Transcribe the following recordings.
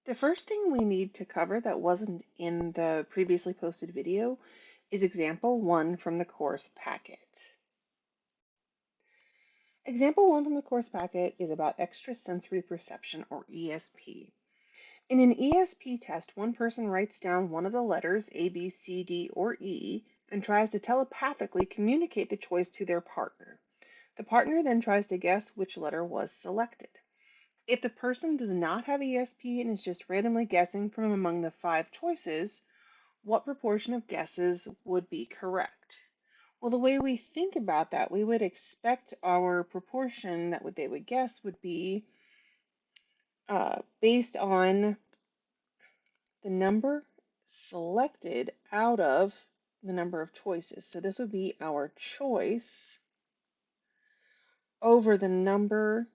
The first thing we need to cover that wasn't in the previously posted video is example 1 from the course packet. Example 1 from the course packet is about extrasensory perception, or ESP. In an ESP test, one person writes down one of the letters A, B, C, D, or E and tries to telepathically communicate the choice to their partner. The partner then tries to guess which letter was selected. If the person does not have ESP and is just randomly guessing from among the 5 choices, what proportion of guesses would be correct? Well, the way we think about that, we would expect our proportion that they would guess would be based on the number selected out of the number of choices. So this would be our choice over the number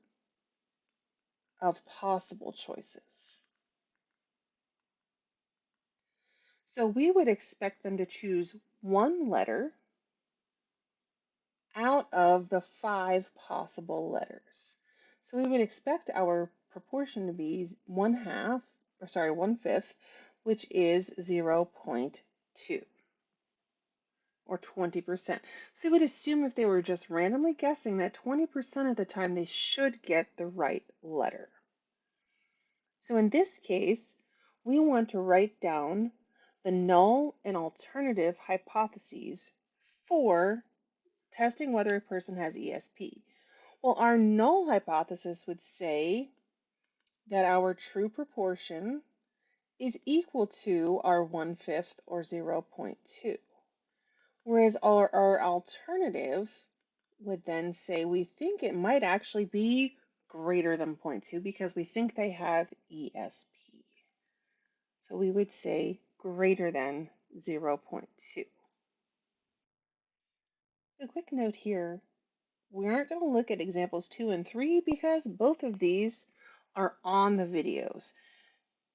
of possible choices. So we would expect them to choose one letter out of the 5 possible letters. So we would expect our proportion to be 1/5, which is 0.2 or 20%. So we would assume if they were just randomly guessing that 20% of the time they should get the right letter. So in this case, we want to write down the null and alternative hypotheses for testing whether a person has ESP. Well, our null hypothesis would say that our true proportion is equal to our 1/5 or 0.2. Whereas our alternative would then say we think it might actually be greater than 0.2 because we think they have ESP. So we would say greater than 0.2. So quick note here, we aren't going to look at examples 2 and 3 because both of these are on the videos.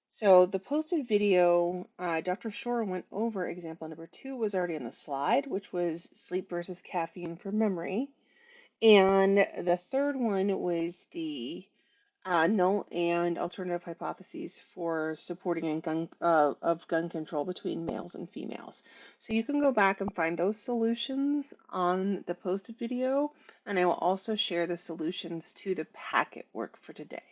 So the posted video, Dr. Shore went over example number 2 was already on the slide, which was sleep versus caffeine for memory. And the third one was the null and alternative hypotheses for supporting of gun control between males and females. So you can go back and find those solutions on the posted video, and I will also share the solutions to the packet work for today.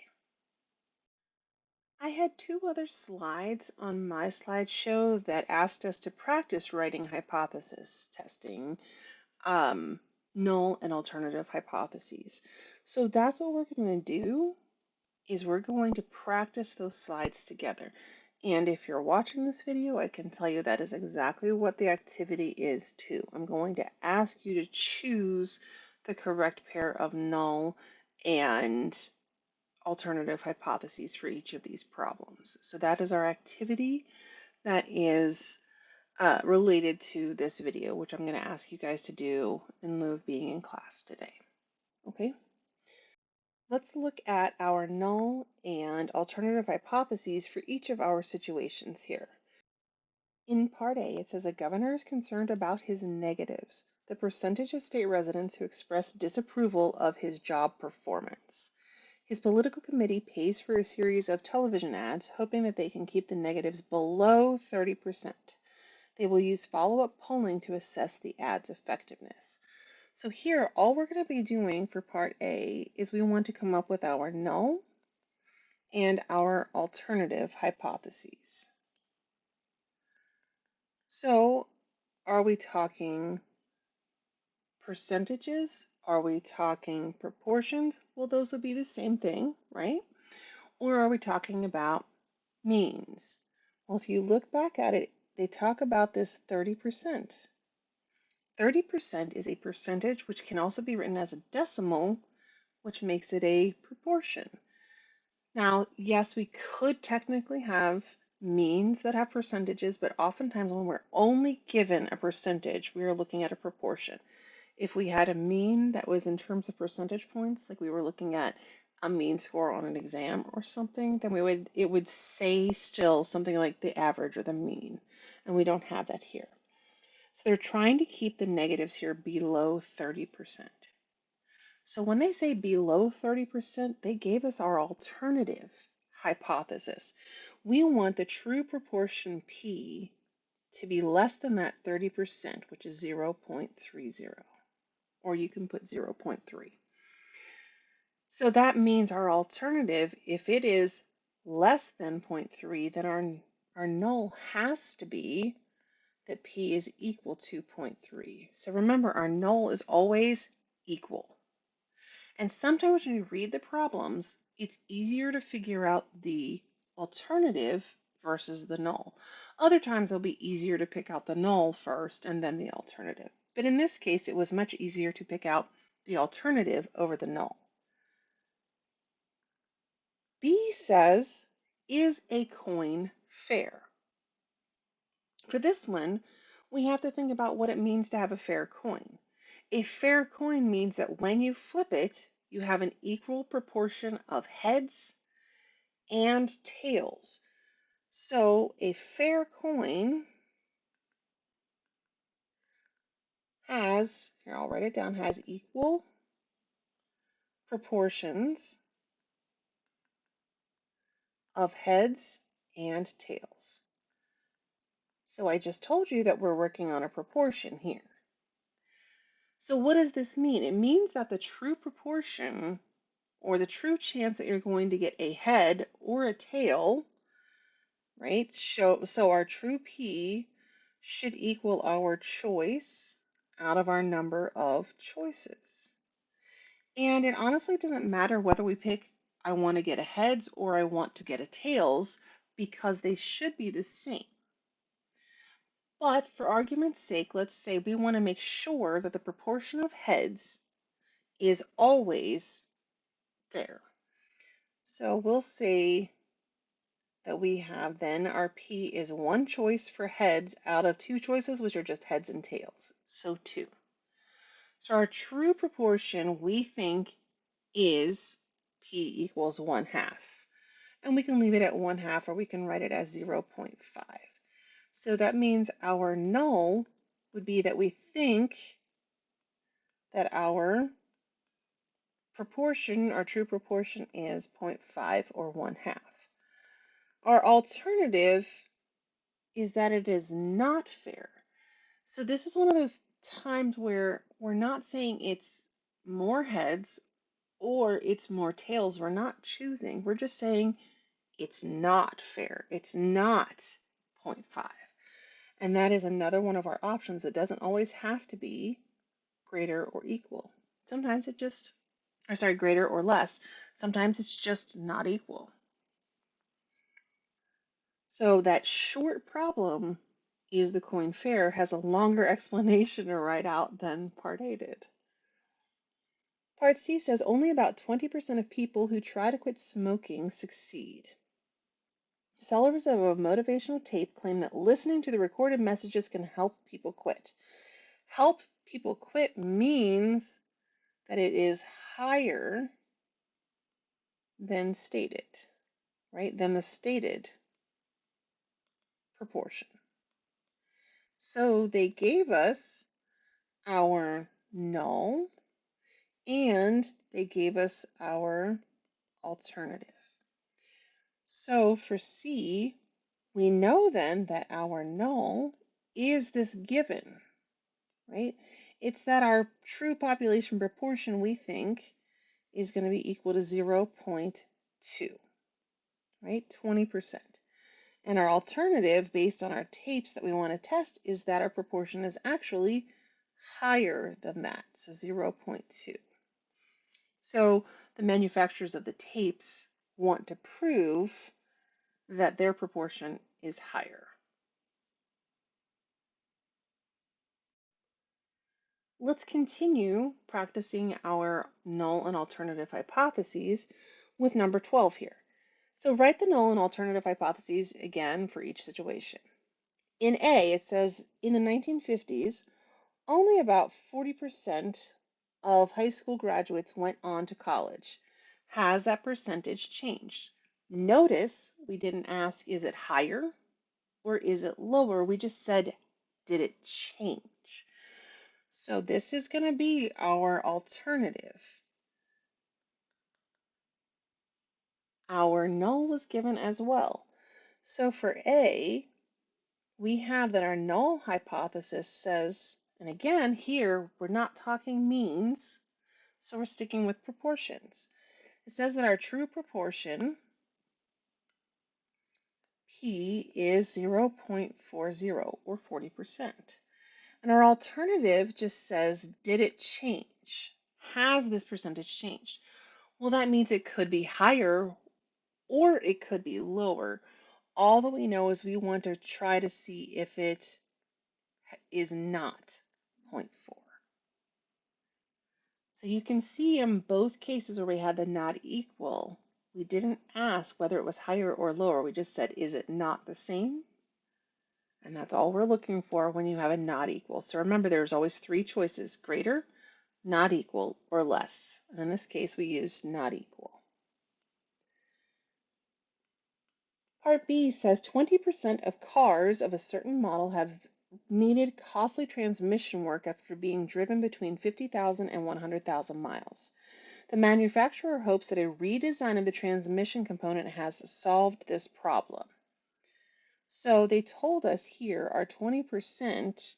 I had 2 other slides on my slideshow that asked us to practice writing hypothesis testing, null and alternative hypotheses. So that's what we're going to do is we're going to practice those slides together. And if you're watching this video, I can tell you that is exactly what the activity is too. I'm going to ask you to choose the correct pair of null and alternative hypotheses for each of these problems. So that is our activity that is related to this video, which I'm going to ask you guys to do in lieu of being in class today. Okay? Let's look at our null and alternative hypotheses for each of our situations here. In part A, it says a governor is concerned about his negatives, the percentage of state residents who express disapproval of his job performance. His political committee pays for a series of television ads, hoping that they can keep the negatives below 30%. They will use follow-up polling to assess the ad's effectiveness. So here, all we're going to be doing for part A is we want to come up with our null and our alternative hypotheses. So are we talking percentages? Are we talking proportions? Well, those would be the same thing, right? Or are we talking about means? Well, if you look back at it, they talk about this 30%. 30% is a percentage which can also be written as a decimal, which makes it a proportion. Now, yes, we could technically have means that have percentages, but oftentimes when we're only given a percentage, we are looking at a proportion. If we had a mean that was in terms of percentage points, like we were looking at a mean score on an exam or something, then it would say still something like the average or the mean, and we don't have that here. So they're trying to keep the negatives here below 30%. So when they say below 30%, they gave us our alternative hypothesis. We want the true proportion P to be less than that 30%, which is 0.30, or you can put 0.3. So that means our alternative, if it is less than 0.3, then our null has to be that P is equal to 0.3. So remember, our null is always equal. And sometimes when you read the problems, it's easier to figure out the alternative versus the null. Other times it'll be easier to pick out the null first and then the alternative. But in this case, it was much easier to pick out the alternative over the null. B says, is a coin fair? For this one, we have to think about what it means to have a fair coin. A fair coin means that when you flip it, you have an equal proportion of heads and tails. So a fair coin has, here I'll write it down, has equal proportions of heads and tails. So I just told you that we're working on a proportion here. So what does this mean? It means that the true proportion, or the true chance that you're going to get a head or a tail, right? So our true P should equal our choice out of our number of choices. And it honestly doesn't matter whether we pick I want to get a heads or I want to get a tails, because they should be the same. But for argument's sake, let's say we want to make sure that the proportion of heads is always fair. So we'll say that we have then our P is one choice for heads out of two choices, which are just heads and tails. So 2. So our true proportion we think is P equals 1/2. And we can leave it at 1/2, or we can write it as 0.5. So that means our null would be that we think that our proportion, our true proportion, is 0.5 or 1/2. Our alternative is that it is not fair. So this is one of those times where we're not saying it's more heads or it's more tails. We're not choosing. We're just saying it's not fair. It's not 0.5. And that is another one of our options. It doesn't always have to be greater or equal. Sometimes it just, or sorry, greater or less. Sometimes it's just not equal. So that short problem, is the coin fair, has a longer explanation to write out than part A did. Part C says only about 20% of people who try to quit smoking succeed. Sellers of a motivational tape claim that listening to the recorded messages can help people quit. Help people quit means that it is higher than stated, right? Than the stated proportion. So they gave us our null and they gave us our alternative. So for C, we know then that our null is this given, right? It's that our true population proportion, we think, is going to be equal to 0.2, right? 20%. And our alternative, based on our tapes that we want to test, is that our proportion is actually higher than that, so 0.2. So the manufacturers of the tapes want to prove that their proportion is higher. Let's continue practicing our null and alternative hypotheses with number 12 here. So write the null and alternative hypotheses again for each situation. In A, it says in the 1950s, only about 40% of high school graduates went on to college. Has that percentage changed? Notice we didn't ask, is it higher or is it lower? We just said, did it change? So this is going to be our alternative. our null was given as well. So for A, we have that our null hypothesis says, and again, here we're not talking means, so we're sticking with proportions. It says that our true proportion, P, is 0.40 or 40%. And our alternative just says, did it change? Has this percentage changed? Well, that means it could be higher or it could be lower. All that we know is we want to try to see if it is not zero point 0.4. So you can see in both cases where we had the not equal, we didn't ask whether it was higher or lower. We just said, is it not the same? And that's all we're looking for when you have a not equal. So remember, there's always three choices: greater, not equal, or less. And in this case, we used not equal. Part B says 20% of cars of a certain model have needed costly transmission work after being driven between 50,000 and 100,000 miles. The manufacturer hopes that a redesign of the transmission component has solved this problem. So they told us here our 20%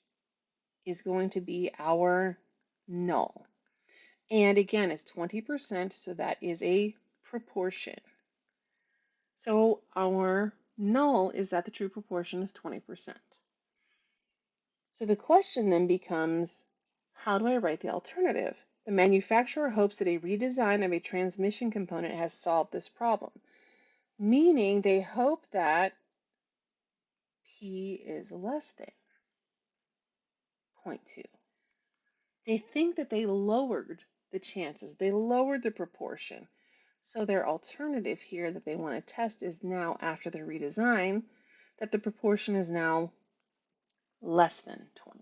is going to be our null. And again, it's 20%, so that is a proportion. So our null is that the true proportion is 20%. So the question then becomes, how do I write the alternative? The manufacturer hopes that a redesign of a transmission component has solved this problem, meaning they hope that P is less than 0.2. They think that they lowered the chances, they lowered the proportion. So their alternative here that they want to test is now, after the redesign, that the proportion is now less than 20.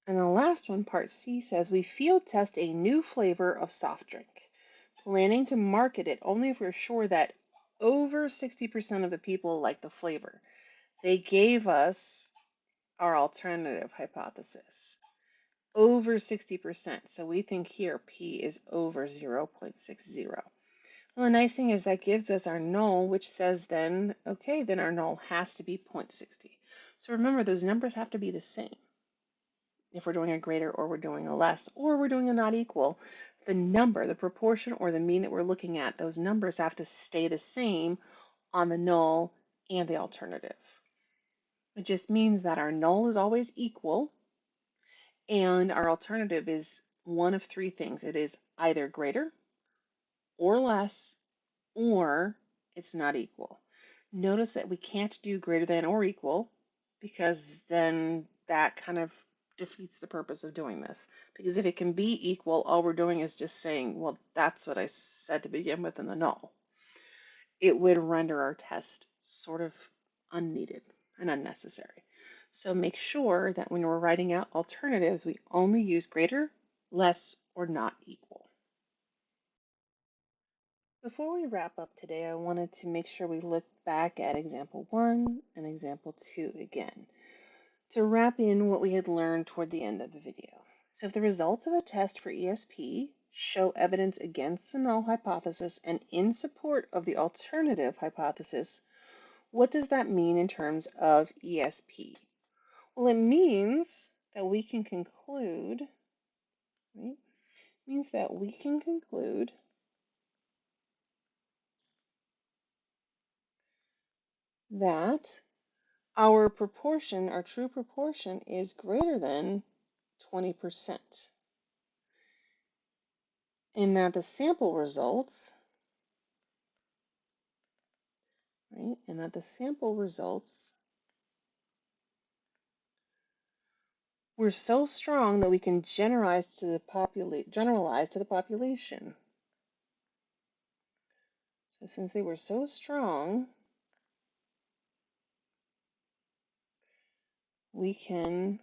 And the last one, part C, says we field test a new flavor of soft drink, planning to market it only if we're sure that over 60% of the people like the flavor. They gave us our alternative hypothesis, over 60%. So we think here P is over 0.60. Well, the nice thing is that gives us our null, which says then, okay, then our null has to be 0.60. So remember, those numbers have to be the same. If we're doing a greater or we're doing a less or we're doing a not equal, the number, the proportion or the mean that we're looking at, those numbers have to stay the same on the null and the alternative. It just means that our null is always equal and our alternative is one of three things. It is either greater or less, or it's not equal. Notice that we can't do greater than or equal because then that kind of defeats the purpose of doing this. Because if it can be equal, all we're doing is just saying, well, that's what I said to begin with in the null. It would render our test sort of unneeded and unnecessary. So make sure that when we're writing out alternatives, we only use greater, less, or not equal. Before we wrap up today, I wanted to make sure we look back at example 1 and example 2 again to wrap in what we had learned toward the end of the video. So if the results of a test for ESP show evidence against the null hypothesis and in support of the alternative hypothesis, what does that mean in terms of ESP? Well, it means that we can conclude, right? It means that we can conclude that our proportion, our true proportion, is greater than 20%. And that the sample results, right? And that the sample results were so strong that we can generalize to the population. So since they were so strong, we can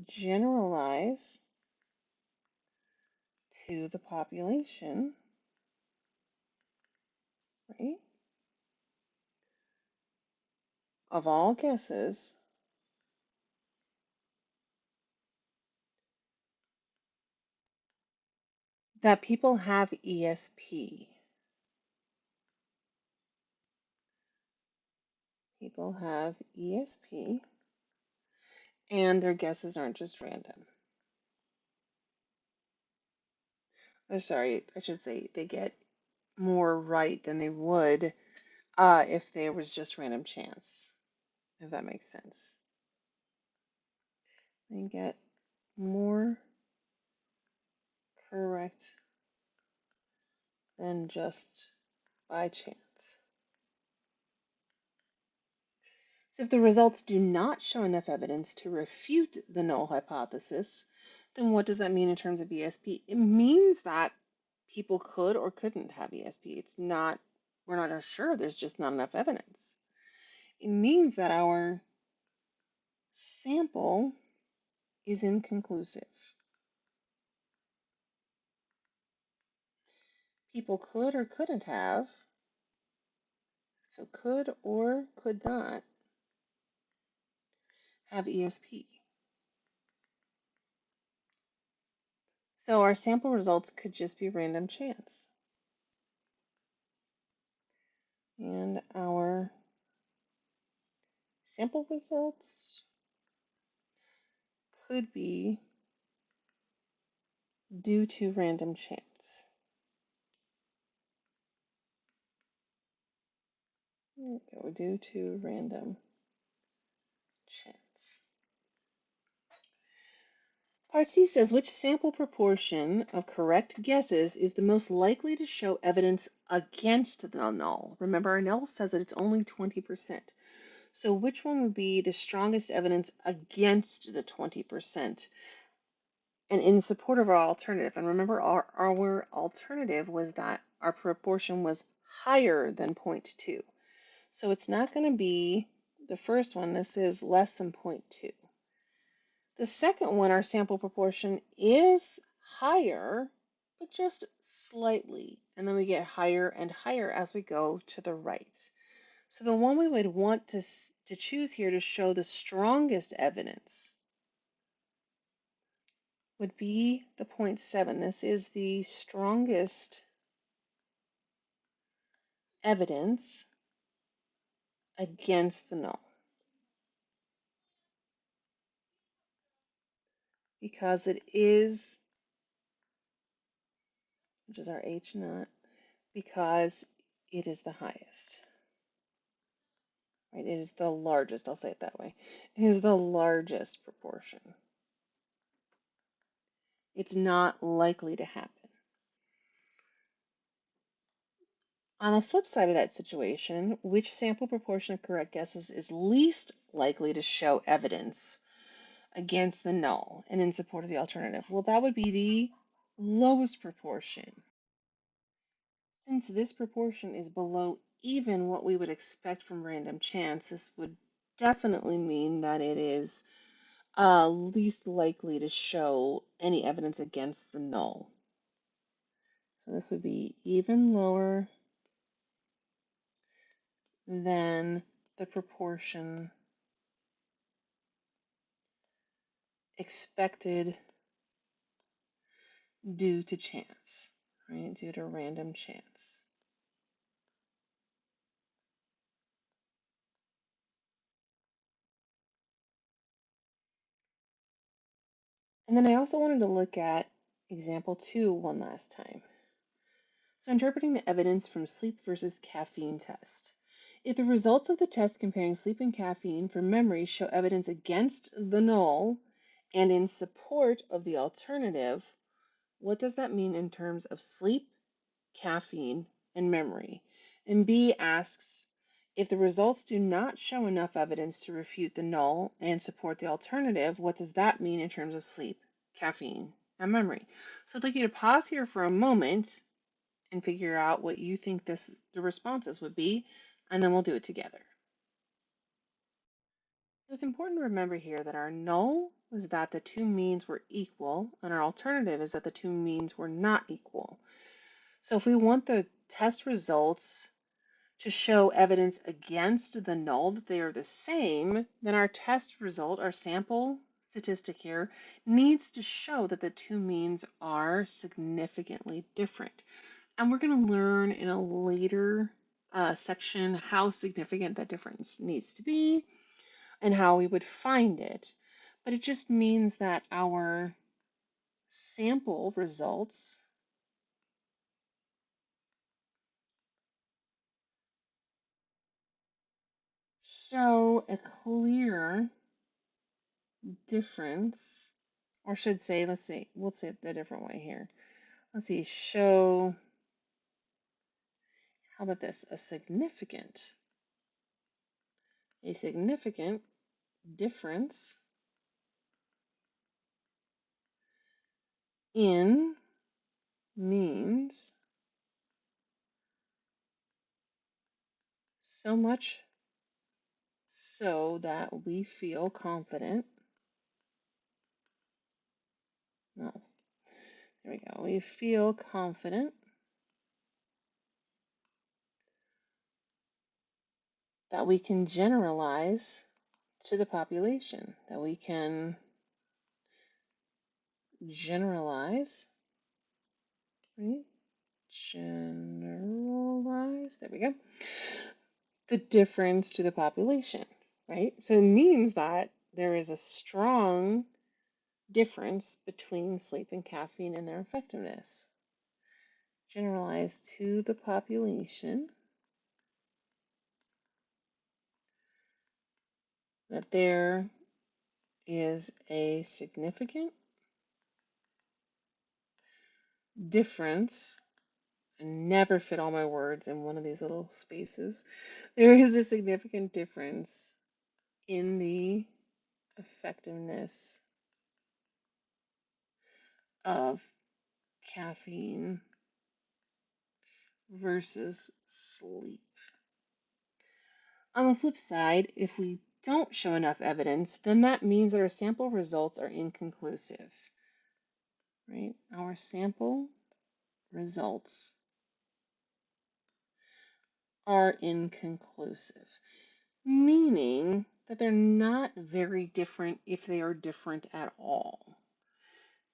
generalize to the population, right, of all guesses that people have ESP. People have ESP, and their guesses aren't just random. Or sorry, I should say they get more right than they would if there was just random chance, if that makes sense. They get more correct than just by chance. So if the results do not show enough evidence to refute the null hypothesis, then what does that mean in terms of ESP? It means that people could or couldn't have ESP. It's not, we're not sure, there's just not enough evidence. It means that our sample is inconclusive. People could or couldn't have, so could or could not have ESP. So our sample results could just be random chance. And our sample results could be due to random chance. Go due to random chance. Part C says, which sample proportion of correct guesses is the most likely to show evidence against the null? Remember, our null says that it's only 20%. So which one would be the strongest evidence against the 20% and in support of our alternative? And remember, our alternative was that our proportion was higher than 0.2. So it's not going to be the first one. This is less than 0.2. The second one, our sample proportion is higher, but just slightly. And then we get higher and higher as we go to the right. So the one we would want to choose here to show the strongest evidence would be the 0.7. This is the strongest evidence against the null because it is, which is our H naught, because it is the highest. Right? It is the largest, I'll say it that way. It is the largest proportion. It's not likely to happen. On the flip side of that situation, which sample proportion of correct guesses is least likely to show evidence against the null and in support of the alternative? Well, that would be the lowest proportion. Since this proportion is below even what we would expect from random chance, this would definitely mean that it is least likely to show any evidence against the null. So this would be even lower than the proportion expected due to chance, right? Due to random chance. And then I also wanted to look at example 2 one last time. So interpreting the evidence from sleep versus caffeine test. If the results of the test comparing sleep and caffeine for memory show evidence against the null and in support of the alternative, what does that mean in terms of sleep, caffeine, and memory? And B asks, if the results do not show enough evidence to refute the null and support the alternative, what does that mean in terms of sleep, caffeine, and memory? So I'd like you to pause here for a moment and figure out what you think the responses would be, and then we'll do it together. So it's important to remember here that our null was that the two means were equal, and our alternative is that the two means were not equal. So if we want the test results to show evidence against the null that they are the same, then our test result, our sample statistic here needs to show that the two means are significantly different. And we're going to learn in a later section how significant that difference needs to be and how we would find it. But it just means that our sample results show a clear difference, or should say, let's see, we'll say it a different way here. Let's see, show, how about this? A significant difference in means, so much so that we feel confident. No, there we go. We feel confident that we can generalize to the population, that we can generalize, right? Generalize, there we go, the difference to the population, right? So it means that there is a strong difference between sleep and caffeine and their effectiveness. Generalize to the population that there is a significant difference. I never fit all my words in one of these little spaces. There is a significant difference in the effectiveness of caffeine versus sleep. On the flip side, if we don't show enough evidence, then that means that our sample results are inconclusive, right? Our sample results are inconclusive, meaning that they're not very different if they are different at all.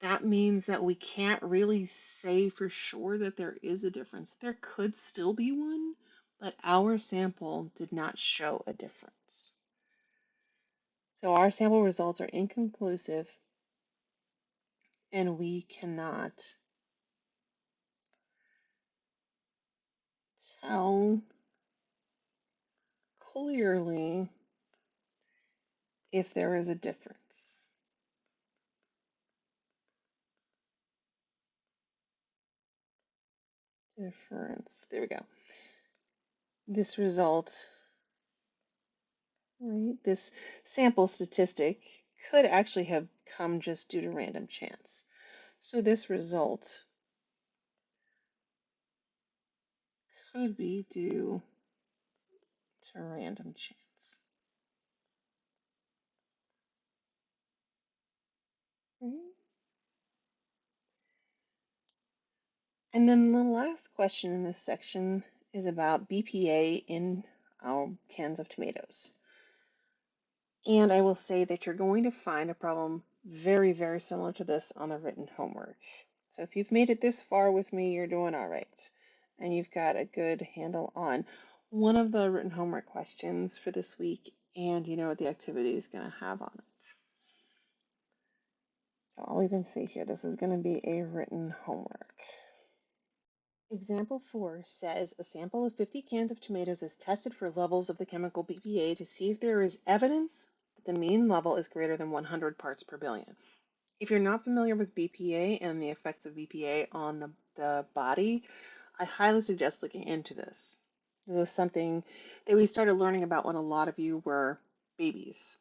That means that we can't really say for sure that there is a difference. There could still be one, but our sample did not show a difference. So our sample results are inconclusive, and we cannot tell clearly if there is a difference. There we go. This result, right, this sample statistic could actually have come just due to random chance. So this result could be due to random chance. Right? And then the last question in this section is about BPA in our cans of tomatoes. And I will say that you're going to find a problem very, very similar to this on the written homework. So if you've made it this far with me, you're doing all right. And you've got a good handle on one of the written homework questions for this week, and you know what the activity is going to have on it. So I'll even see here, this is going to be a written homework. Example 4 says a sample of 50 cans of tomatoes is tested for levels of the chemical BPA to see if there is evidence that the mean level is greater than 100 parts per billion. If you're not familiar with BPA and the effects of BPA on the body, I highly suggest looking into this. This is something that we started learning about when a lot of you were babies.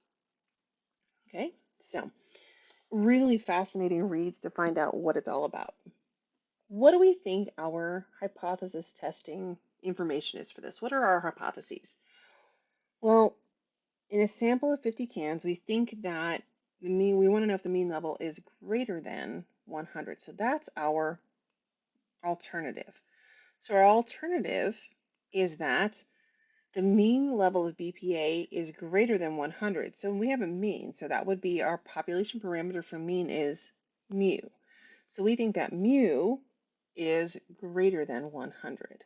Okay, so really fascinating reads to find out what it's all about. What do we think our hypothesis testing information is for this? What are our hypotheses? Well, in a sample of 50 cans, we think that we want to know if the mean level is greater than 100. So that's our alternative. So our alternative is that the mean level of BPA is greater than 100. So we have a mean, so that would be our population parameter for mean is mu. So we think that mu is greater than 100,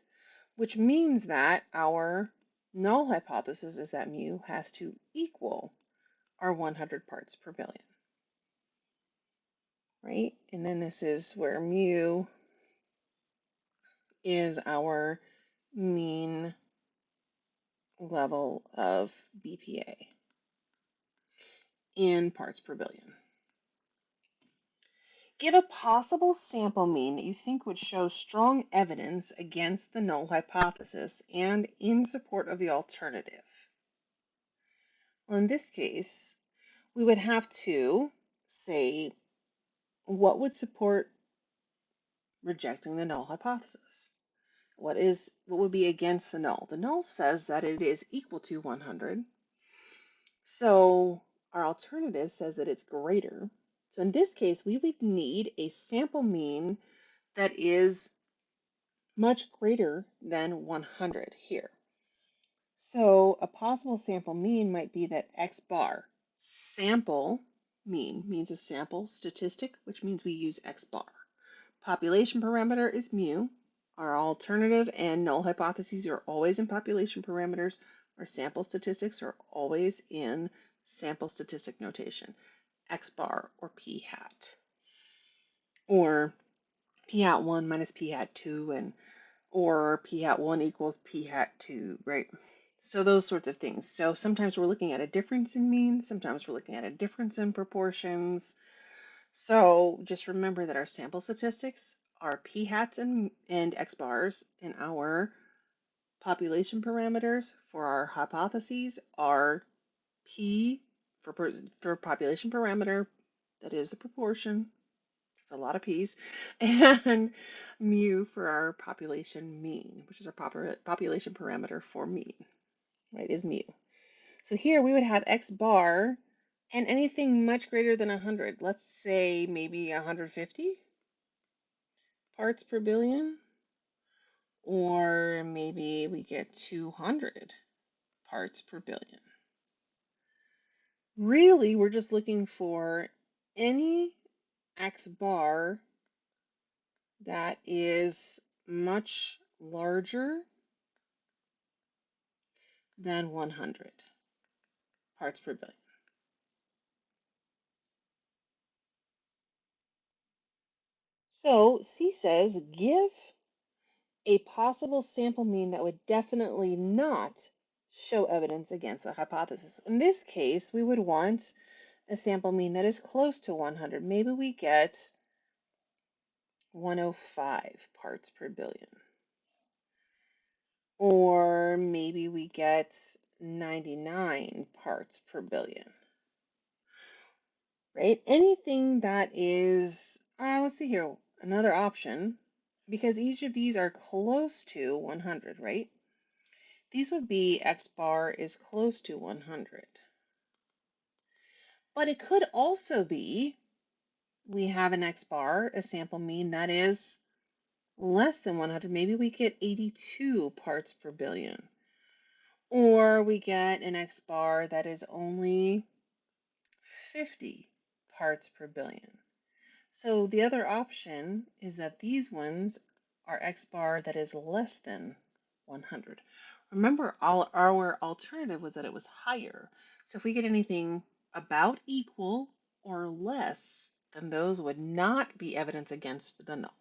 which means that our null hypothesis is that mu has to equal our 100 parts per billion, right? And then this is where mu is our mean level of BPA in parts per billion. Give a possible sample mean that you think would show strong evidence against the null hypothesis and in support of the alternative. Well, in this case, we would have to say what would support rejecting the null hypothesis. What would be against the null? The null says that it is equal to 100. So our alternative says that it's greater. So in this case, we would need a sample mean that is much greater than 100 here. So a possible sample mean might be that X bar, sample mean means a sample statistic, which means we use X bar. Population parameter is mu. Our alternative and null hypotheses are always in population parameters. Our sample statistics are always in sample statistic notation, X bar or P hat, or P hat 1 minus P hat 2, and or P hat 1 equals P hat 2, right? So those sorts of things. So sometimes we're looking at a difference in means, sometimes we're looking at a difference in proportions. So just remember that our sample statistics are P hats and X bars, and our population parameters for our hypotheses are P for population parameter, that is the proportion, it's a lot of P's, and mu for our population mean, which is our population parameter for mean, right, is mu. So here we would have X bar and anything much greater than 100. Let's say maybe 150 parts per billion, or maybe we get 200 parts per billion. Really, we're just looking for any X bar that is much larger than 100 parts per billion. So C says, give a possible sample mean that would definitely not show evidence against the hypothesis. In this case, we would want a sample mean that is close to 100. Maybe we get 105 parts per billion. Or maybe we get 99 parts per billion. Right? Anything that is, let's see here, another option, because each of these are close to 100, right? These would be X bar is close to 100. But it could also be we have an X bar, a sample mean that is less than 100. Maybe we get 82 parts per billion. Or we get an X bar that is only 50 parts per billion. So the other option is that these ones are X bar that is less than 100. Remember, our alternative was that it was higher. So if we get anything about equal or less, then those would not be evidence against the null.